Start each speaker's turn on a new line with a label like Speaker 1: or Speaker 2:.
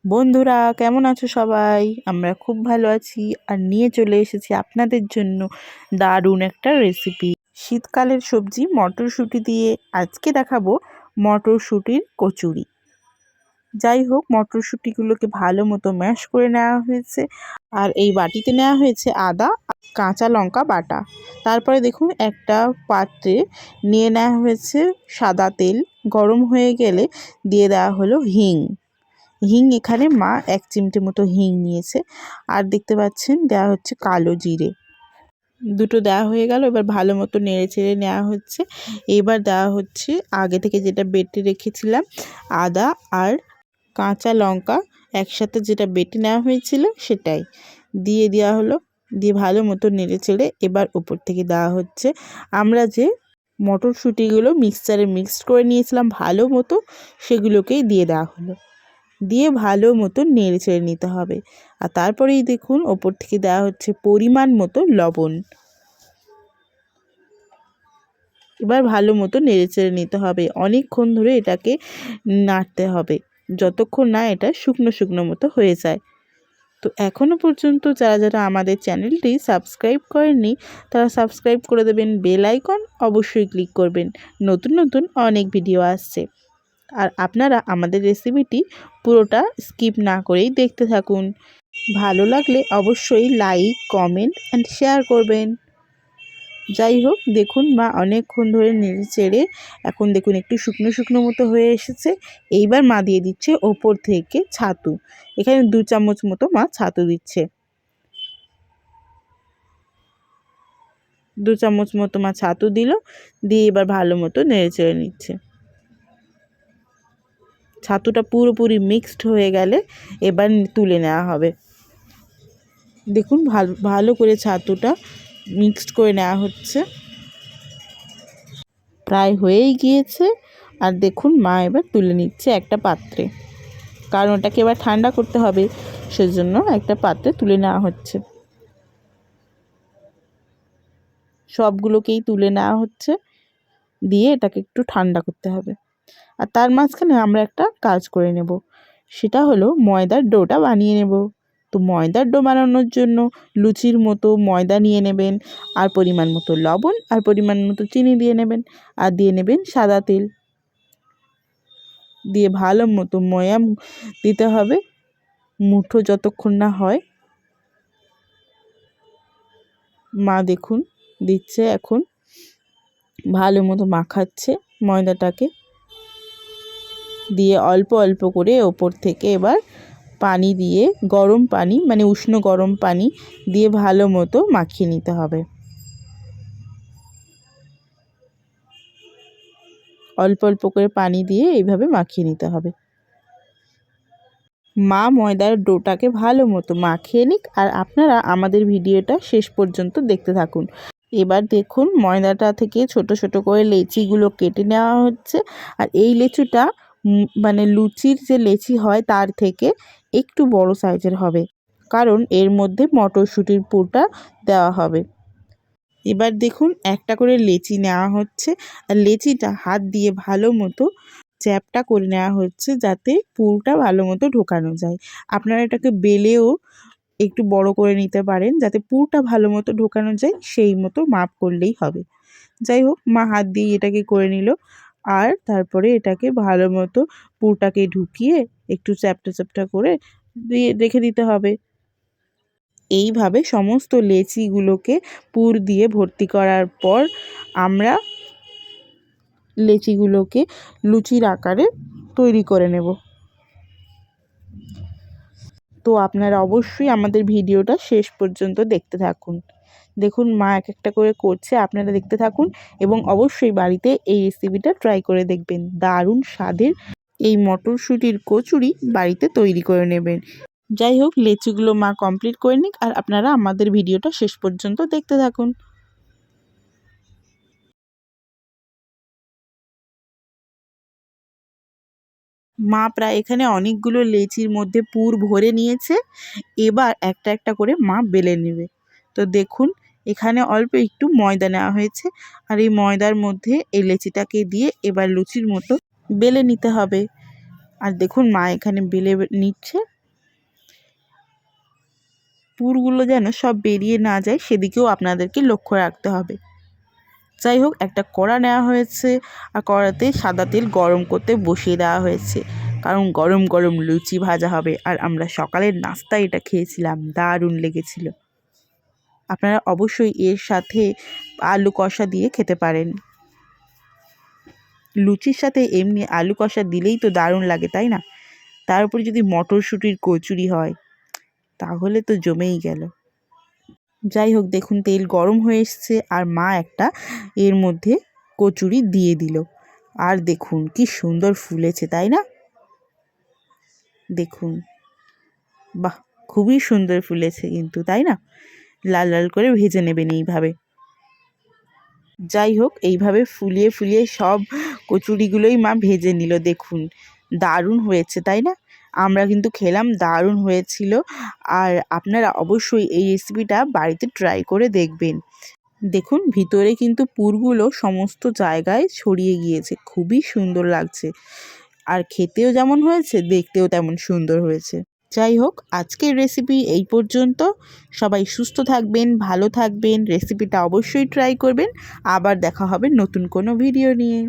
Speaker 1: বন্ধুরা, কেমন আছো সবাই? আমরা খুব ভালো আছি আর নিয়ে চলে এসেছি আপনাদের জন্য দারুণ একটা রেসিপি। শীতকালের সবজি মটরশুঁটি দিয়ে আজকে দেখাবো মটরশুঁটির কচুরি। যাই হোক, মটরশুঁটিগুলোকে ভালো মতো ম্যাশ করে নেওয়া হয়েছে আর এই বাটিতে নেওয়া হয়েছে আদা, কাঁচা লঙ্কা বাটা। তারপরে দেখুন একটা পাত্রে নিয়ে নেওয়া হয়েছে সাদা তেল। গরম হয়ে গেলে দিয়ে দেওয়া হলো হিং। এখানে মা 1 চিমটে মতো হিং নিয়েছে। আর দেখতে পাচ্ছেন দেওয়া হচ্ছে কালো জিরে। দুটো দেওয়া হয়ে গেল। এবার ভালো মতো নেড়ে চেড়ে নেওয়া হচ্ছে। এবার দেওয়া হচ্ছে আগে থেকে যেটা বেটে রেখেছিলাম আদা আর কাঁচা লঙ্কা একসাথে যেটা বেটে নেওয়া হয়েছিল সেটাই দিয়ে দেওয়া হলো। দিয়ে ভালো মতো নেড়ে চেড়ে এবার উপর থেকে দেওয়া হচ্ছে আমরা যে মটরশুঁটিগুলো মিক্সচারে মিক্সড করে নিয়েছিলাম ভালো মতো, সেগুলোকেই দিয়ে দেওয়া হলো। দিয়ে ভালো মতো নেড়ে চেড়ে নিতে হবে। আর তারপরেই দেখুন ওপর থেকে দেওয়া হচ্ছে পরিমাণ মতো লবণ। এবার ভালো মতো নেড়ে চেড়ে নিতে হবে। অনেকক্ষণ ধরে এটাকে নাড়তে হবে যতক্ষণ না এটা শুকনো শুকনো মতো হয়ে যায়। তো এখনও পর্যন্ত যারা যারা আমাদের চ্যানেলটি সাবস্ক্রাইব করেননি তারা সাবস্ক্রাইব করে দেবেন, বেল আইকন অবশ্যই ক্লিক করবেন। নতুন নতুন অনেক ভিডিও আসছে। আর আপনারা আমাদের রেসিপিটি পুরোটা স্কিপ না করেই দেখতে থাকুন। ভালো লাগলে অবশ্যই লাইক, কমেন্ট অ্যান্ড শেয়ার করবেন। যাই হোক, দেখুন মা অনেকক্ষণ ধরে নেড়ে চেড়ে এখন দেখুন একটু শুকনো শুকনো মতো হয়ে এসেছে। এইবার মা দিয়ে দিচ্ছে ওপর থেকে ছাতু। এখানে 2 চামচ মতো মা ছাতু দিচ্ছে। 2 চামচ মতো মা ছাতু দিল। দিয়ে এবার ভালো মতো নেড়ে চেড়ে নিচ্ছে। ছাতুটা পুরোপুরি মিক্সড হয়ে গেলে এবার তুলে নেওয়া হবে। দেখুন ভালো করে ছাতুটা মিক্সড করে নেওয়া হচ্ছে। প্রায় হয়েই গিয়েছে। আর দেখুন মা এবার তুলে নিচ্ছে একটা পাত্রে, কারণ ওটাকে এবার ঠান্ডা করতে হবে, সেজন্য একটা পাত্রে তুলে নেওয়া হচ্ছে। সবগুলোকেই তুলে নেওয়া হচ্ছে, দিয়ে এটাকে একটু ঠান্ডা করতে হবে। আর তার মাঝখানে আমরা একটা কাজ করে নেব, সেটা হলো ময়দার ডোটা বানিয়ে নেব। তো ময়দার ডো বানানোর জন্য লুচির মতো ময়দা নিয়ে নেবেন, আর পরিমাণ মতো লবণ আর পরিমাণ মতো চিনি দিয়ে নেবেন, আর দিয়ে নেবেন সাদা তেল। দিয়ে ভালো মতো ময়াম দিতে হবে মুঠো যতক্ষণ না হয়। মা দেখুন দিচ্ছে, এখন ভালো মতো মাখাচ্ছে ময়দাটাকে। দিয়ে অল্প অল্প করে ওপর থেকে এবার পানি দিয়ে, গরম পানি মানে উষ্ণ গরম পানি দিয়ে ভালো মতো মাখিয়ে নিতে হবে। অল্প অল্প করে পানি দিয়ে এইভাবে মাখিয়ে নিতে হবে। মা ময়দার ডোটাকে ভালো মতো মাখিয়ে নিক, আর আপনারা আমাদের ভিডিওটা শেষ পর্যন্ত দেখতে থাকুন। এবার দেখুন ময়দাটা থেকে ছোট ছোট করে লেচিগুলো কেটে নেওয়া হচ্ছে। আর এই লেচুটা মানে লুচির যে লেচি হয় তার থেকে একটু বড় সাইজের হবে, কারণ এর মধ্যে মটরশুঁটির পুরটা দেওয়া হবে। এবার দেখুন একটা করে লেচি নেওয়া হচ্ছে, আর লেচিটা হাত দিয়ে ভালো মতো চ্যাপটা করে নেওয়া হচ্ছে যাতে পুরটা ভালো মতো ঢোকানো যায়। আপনারা এটাকে বেলেও একটু বড় করে নিতে পারেন, যাতে পুরটা ভালো মতো ঢোকানো যায় সেই মতো মাপ করলেই হবে। যাই হোক, মা হাত দিয়ে এটাকে করে নিল। আর তারপরে এটাকে ভালো মতো পুরটাকে ঢুকিয়ে একটু চ্যাপটা চ্যাপটা করে দিয়ে রেখে দিতে হবে। এইভাবে সমস্ত লেচিগুলোকে পুর দিয়ে ভর্তি করার পর আমরা লেচিগুলোকে লুচির আকারে তৈরি করে নেব। তো আপনারা অবশ্যই আমাদের ভিডিওটা শেষ পর্যন্ত দেখতে থাকুন। দেখুন মা এক একটা করে করছে, আপনারা দেখতে থাকুন এবং অবশ্যই বাড়িতে এই রেসিপিটা ট্রাই করে দেখবেন। দারুণ স্বাদের এই মটরশুঁটির কচুরি বাড়িতে তৈরি করে নেবেন। যাই হোক, লেচিগুলো মা কমপ্লিট করে নিক, আর আপনারা আমাদের ভিডিওটা শেষ পর্যন্ত দেখতে থাকুন। মা প্রায় এখানে অনেকগুলো লেচির মধ্যে পুর ভরে নিয়েছে। এবার একটা একটা করে মা বেলে নেবে। তো দেখুন এখানে অল্প একটু ময়দা নেওয়া হয়েছে, আর এই ময়দার মধ্যে এই লেচিটাকে দিয়ে এবার লুচির মতো বেলে নিতে হবে। আর দেখুন মা এখানে বেলে নিচ্ছে, পুরগুলো যেন সব বেরিয়ে না যায় সেদিকেও আপনাদেরকে লক্ষ্য রাখতে হবে। যাই হোক, একটা কড়া নেওয়া হয়েছে আর কড়াতে সাদা তেল গরম করতে বসিয়ে দেওয়া হয়েছে, কারণ গরম গরম লুচি ভাজা হবে। আর আমরা সকালের নাস্তায় এটা খেয়েছিলাম, দারুণ লেগেছিল। আপনারা অবশ্যই এর সাথে আলু কষা দিয়ে খেতে পারেন। লুচির সাথে এমনি আলু কষা দিলেই তো দারুণ লাগে, তাই না? তার উপরে যদি মটরশুঁটির কচুরি হয় তাহলে তো জমেই গেল। যাই হোক, দেখুন তেল গরম হয়ে এসছে আর মা একটা এর মধ্যে কচুরি দিয়ে দিল। আর দেখুন কি সুন্দর ফুলেছে, তাই না? দেখুন, বাহ, খুবই সুন্দর ফুলেছে কিন্তু, তাই না? লাল লাল করে ভেজে নেবেন এইভাবে। যাই হোক, এইভাবে ফুলিয়ে ফুলিয়ে সব কচুরিগুলোই মা ভেজে নিল। দেখুন দারুণ হয়েছে, তাই না? আমরা কিন্তু খেলাম, দারুণ হয়েছিল। আর আপনারা অবশ্যই এই রেসিপিটা বাড়িতে ট্রাই করে দেখবেন। দেখুন ভিতরে কিন্তু পুরগুলো সমস্ত জায়গায় ছড়িয়ে গিয়েছে, খুবই সুন্দর লাগছে। আর খেতেও যেমন হয়েছে, দেখতেও তেমন সুন্দর হয়েছে। যাই হোক, আজকের রেসিপি এই পর্যন্ত। সবাই সুস্থ থাকবেন, ভালো থাকবেন, রেসিপিটা অবশ্যই ট্রাই করবেন। আবার দেখা হবে নতুন কোনো ভিডিও নিয়ে।